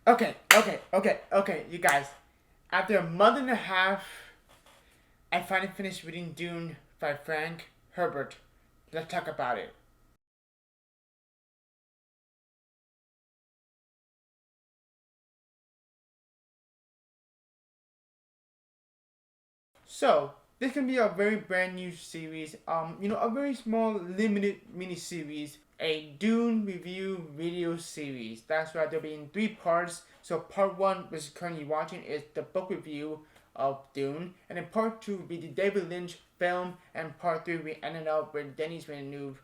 Okay, you guys. After a month and a half, I finally finished reading Dune by Frank Herbert. Let's talk about it. So, this can be a very brand new series. A very small, limited mini series. A Dune review video series. That's right, there'll be in three parts. So, part one, which is currently watching, is the book review of Dune. And then part two will be the David Lynch film. And part three, we ended up with Denis Villeneuve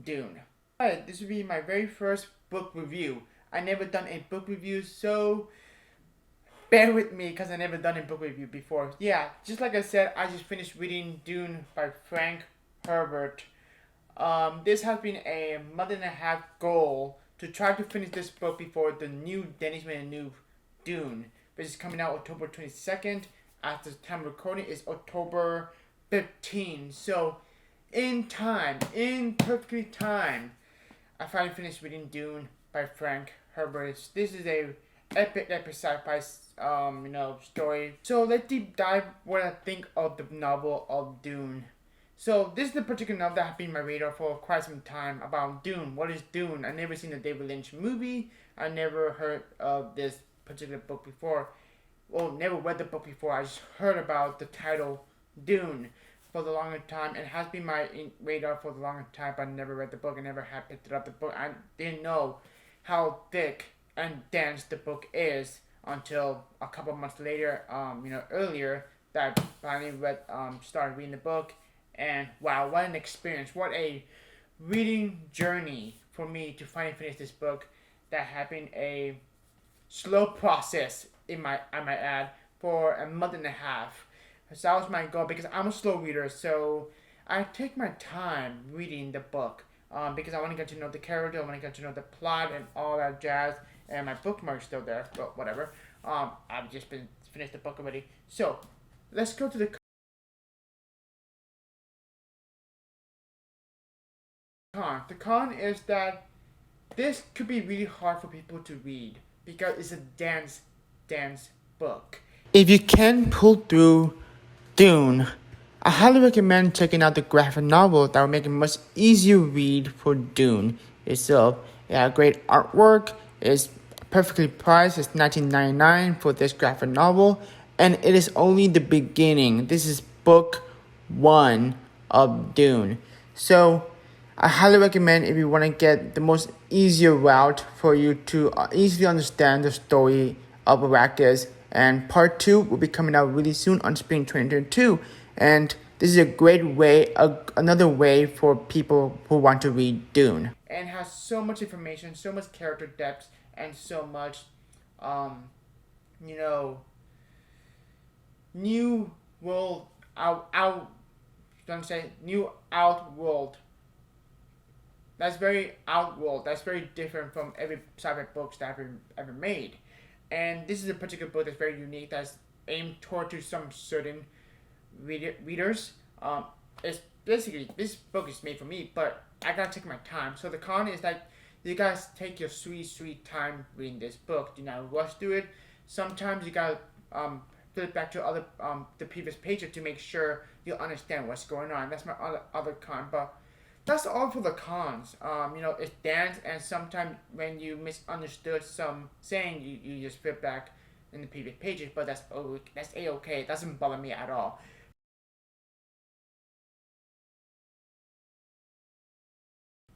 Dune. Alright, this will be my very first book review. I never done a book review, so bear with me because I never done a book review before. Yeah, just like I said, I just finished reading Dune by Frank Herbert. This has been a month and a half goal to try to finish this book before the new Denis Villeneuve Dune, which is coming out October 22nd. At the time of recording is October 15th. So, in perfectly time, I finally finished reading Dune by Frank Herbert. This is a epic sci-fi story. So let's deep dive what I think of the novel of Dune. So this is the particular novel that has been on my radar for quite some time about Dune. What is Dune? I never seen the David Lynch movie. I never heard of this particular book before. Well, never read the book before. I just heard about the title Dune for the longer time and has been my radar for the longer time, but I never read the book. I never had picked up the book. I didn't know how thick and dense the book is until a couple months later, earlier, that I finally started reading the book. And wow, what an experience. What a reading journey for me to finally finish this book that had been a slow process, I might add, for a month and a half. So that was my goal because I'm a slow reader, so I take my time reading the book because I want to get to know the character, I want to get to know the plot and all that jazz. And my bookmark's still there, but whatever. I've just been finished the book already. So let's go to the con. The con is that this could be really hard for people to read because it's a dance book. If you can pull through Dune, I highly recommend checking out the graphic novel that will make it much easier read for Dune itself. It has great artwork, it's perfectly priced, it's $19.99 for this graphic novel, and it is only the beginning. This is book one of Dune. So I highly recommend if you want to get the most easier route for you to easily understand the story of Arachus. And part two will be coming out really soon on spring 2022. And this is a great way, another way for people who want to read Dune. And has so much information, so much character depth, and so much, um, you know, new world don't say new outworld. That's very outworld. That's very different from every sci-fi books that I've ever made. And this is a particular book that's very unique. That's aimed toward to some certain readers. It's basically this book is made for me, but I gotta take my time. So the con is that you guys take your sweet time reading this book. Do not rush through it. Sometimes you gotta flip back to the previous pages to make sure you understand what's going on. That's my other con, but that's all for the cons. It's dance, and sometimes when you misunderstood some saying, you just flip back in the previous pages. But that's a-okay. It doesn't bother me at all.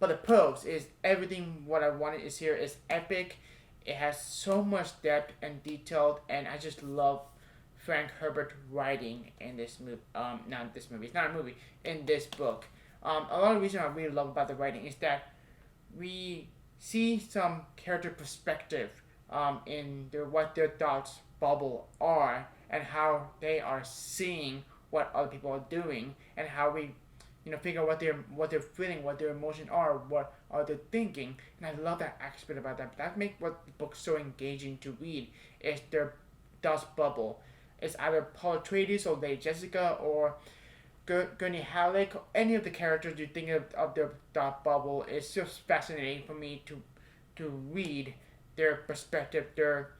But the pros is everything what I wanted is here is epic. It has so much depth and detailed, and I just love Frank Herbert writing in this movie. Not this movie. It's not a movie. In this book, a lot of reason I really love about the writing is that we see some character perspective in what their thoughts bubble are and how they are seeing what other people are doing and how we figure out what they're feeling, what their emotions are, what are they thinking, and I love that aspect about that. That makes what the book so engaging to read. Is their dust bubble. It's either Paul Atreides or Lady Jessica or Gurney Halleck, any of the characters you think of their dot bubble. It's just fascinating for me to read their perspective, their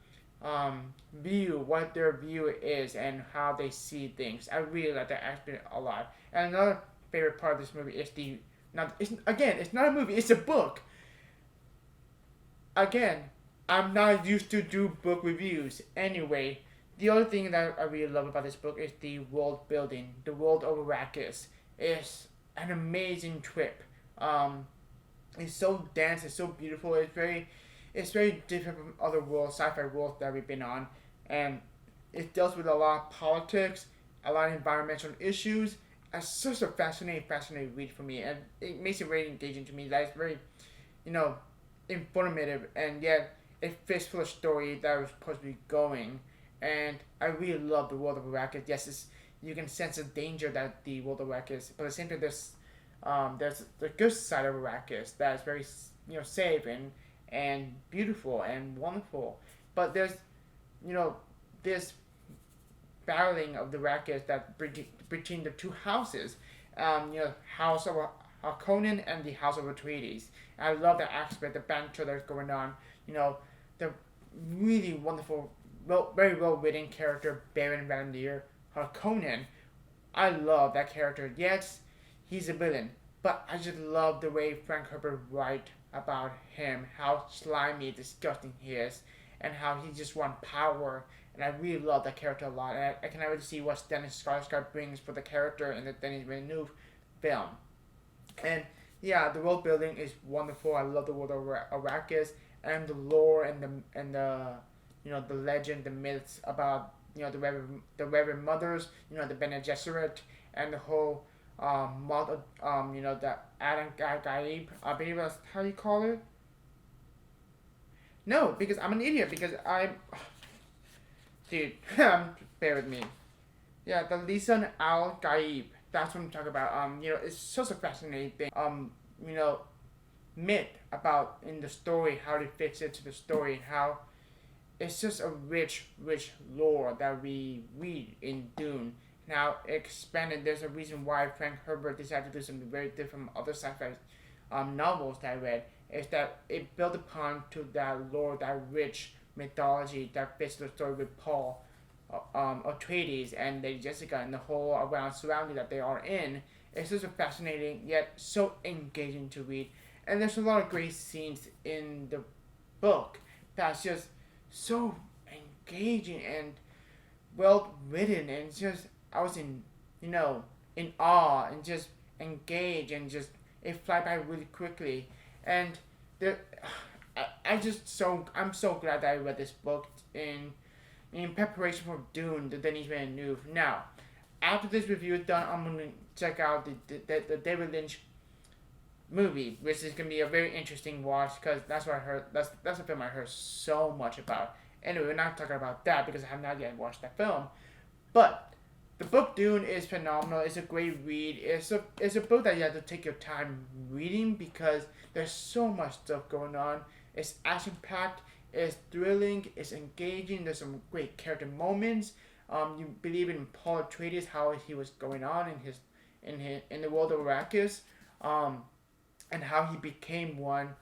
view, what their view is, and how they see things. I really like that aspect a lot. And another favorite part of this movie is the not. It's again, it's not a movie. It's a book. Again, I'm not used to do book reviews. Anyway, the other thing that I really love about this book is the world building. The world of Arrakis is an amazing trip. Um, it's so dense. It's so beautiful. It's very different from other worlds, sci-fi worlds that we've been on, and it deals with a lot of politics, a lot of environmental issues. It's such a fascinating read for me, and it makes it very engaging to me. That it's very, you know, informative, and yet it fits for the story that was supposed to be going. And I really love the world of Arrakis. Yes, you can sense the danger that the world of Arrakis, but at the same time, there's the good side of Arrakis that is very safe and beautiful and wonderful. But there's this battling of the Arrakis that between the two houses, House of Harkonnen and the House of Atreides. I love that aspect, the banter that's going on. The really wonderful, very well written character Baron Vandir Harkonnen. I love that character. Yes, he's a villain, but I just love the way Frank Herbert write about him, how slimy, disgusting he is, and how he just wants power. And I really love that character a lot. And I can already see what Denis brings for the character in the Denis Villeneuve film. And yeah, the world building is wonderful. I love the world of Arrakis and the lore and the legend, the myths about the Reverend Mothers, the Bene Gesserit, and the whole the Adam Gaib. I believe that's how you call it. No, because I'm an idiot. Because I'm, dude, bear with me. Yeah, the Lisan Al Gaib. That's what I'm talking about. It's such a fascinating thing. Myth about in the story, how it fits into the story, how it's just a rich lore that we read in Dune. Now expanded, there's a reason why Frank Herbert decided to do something very different from other sci-fi novels that I read. Is that it built upon to that lore, that rich mythology that fits the story with Paul Atreides and Lady Jessica and the whole around surrounding that they are in. It's just a fascinating yet so engaging to read. And there's a lot of great scenes in the book that's just so engaging and well written, and just I was in awe and just engaged, and just it fly by really quickly. And there I'm so glad that I read this book in preparation for Dune, the Denis Villeneuve. Now, after this review is done, I'm gonna check out the David Lynch movie, which is gonna be a very interesting watch, because that's what I heard. That's a film I heard so much about. Anyway, we're not talking about that because I have not yet watched that film. But the book Dune is phenomenal. It's a great read. It's a book that you have to take your time reading because there's so much stuff going on. It's action packed. It's thrilling. It's engaging. There's some great character moments. You believe in Paul Atreides, how he was going on in the world of Arrakis. And how he became one,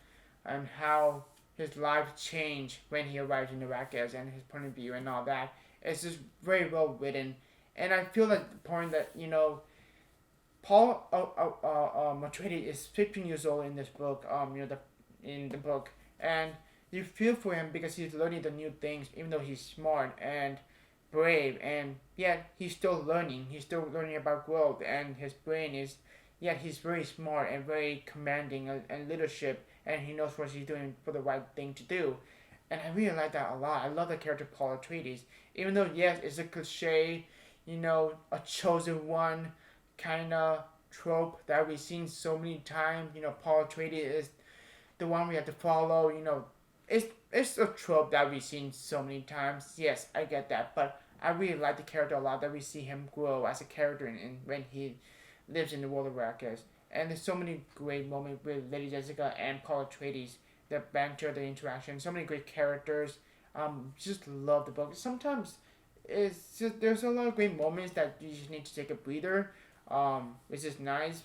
and how his life changed when he arrived in Arrakis, and his point of view and all that. It's just very well written, and I feel like the point that Paul Atreides is 15 years old in this book. In the book, and you feel for him because he's learning the new things, even though he's smart and brave, and yet he's still learning. He's still learning about growth, and his brain is. Yeah, he's very smart and very commanding and leadership, and he knows what he's doing for the right thing to do. And I really like that a lot. I love the character Paul Atreides. Even though, yes, it's a cliche, a chosen one kind of trope that we've seen so many times. Paul Atreides is the one we have to follow. It's a trope that we've seen so many times. Yes, I get that. But I really like the character a lot, that we see him grow as a character when he lives in the world of Arrakis. And there's so many great moments with Lady Jessica and Paul Atreides, the banter, the interaction, so many great characters. Just love the book. Sometimes there's a lot of great moments that you just need to take a breather, which is nice.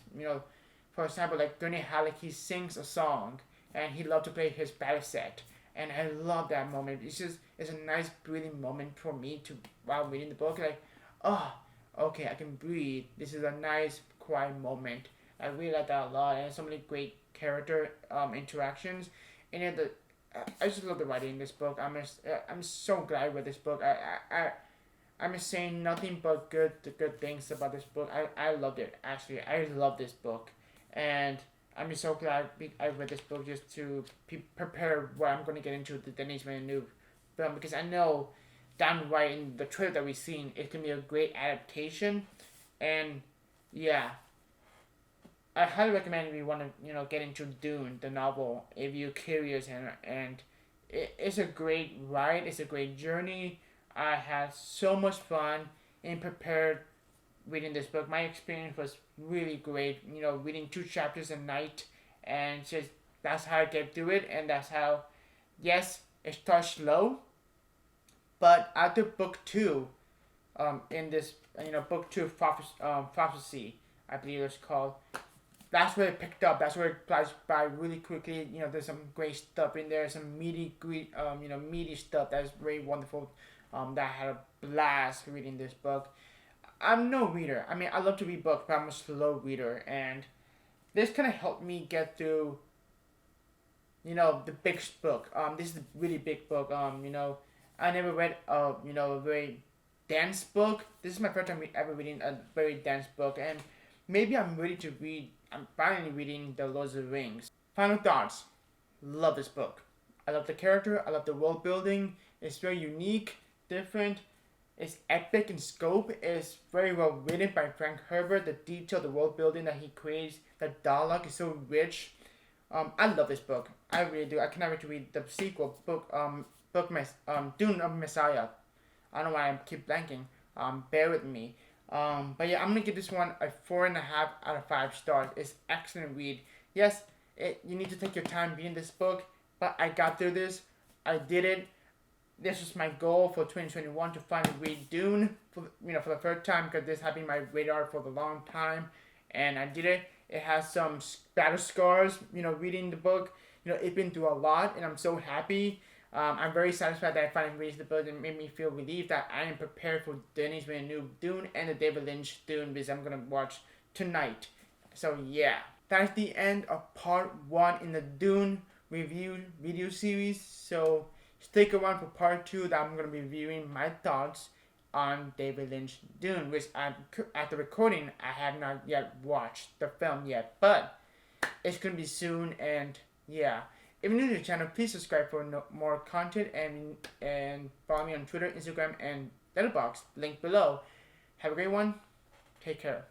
For example, like Gurney Halleck, he sings a song, and he loved to play his battle set. and I love that moment. It's a nice breathing moment for me to while reading the book. Like, oh, okay, I can breathe. This is a nice quiet moment. I really like that a lot, and so many great character interactions. And then I just love the writing in this book. I'm so glad I read this book. I'm saying nothing but good things about this book. I loved it, actually. I love this book, and I'm just so glad I read this book just to prepare what I'm going to get into the Denis Villeneuve film, because I know down right in the trailer that we've seen, it can be a great adaptation, and yeah, I highly recommend if you want to get into Dune the novel if you're curious, and it's a great ride. It's a great journey. I had so much fun and prepared reading this book. My experience was really great. Reading 2 chapters a night, and just that's how I get through it, and that's how. Yes, it starts slow, but after book 2, in this book 2 prophecy, I believe it's called. That's where it picked up. That's where it flies by really quickly. There's some great stuff in there. Some meaty stuff that's very wonderful. That I had a blast reading this book. I'm no reader. I mean, I love to read books, but I'm a slow reader, and this kind of helped me get through. The big book. This is a really big book. I never read a very dense book. This is my first time ever reading a very dense book, and maybe I'm ready to read. I'm finally reading The Lord of the Rings. Final thoughts. Love this book. I love the character. I love the world building. It's very unique, different. It's epic in scope. It's very well written by Frank Herbert. The detail, the world building that he creates, the dialogue is so rich. I love this book. I really do. I cannot wait to read the sequel Dune of Messiah. I don't know why I keep blanking. Bear with me. But yeah, I'm gonna give this one a 4.5 out of 5 stars. It's excellent read. Yes, you need to take your time reading this book, but I got through this. I did it. This was my goal for 2021 to finally read Dune for the third time, because this had been my radar for a long time, and I did it. It has some battle scars. Reading the book. It's been through a lot, and I'm so happy. I'm very satisfied that I finally read the book, and it made me feel relieved that I am prepared for Denis Villeneuve Dune and the David Lynch Dune, which I'm gonna watch tonight. So yeah, that's the end of part 1 in the Dune review video series. So stick around for part 2 that I'm gonna be reviewing my thoughts on David Lynch Dune, which after recording I have not yet watched the film yet, but it's gonna be soon, and yeah. If you're new to the channel, please subscribe for more content, and follow me on Twitter, Instagram, and Letterboxd, link below. Have a great one. Take care.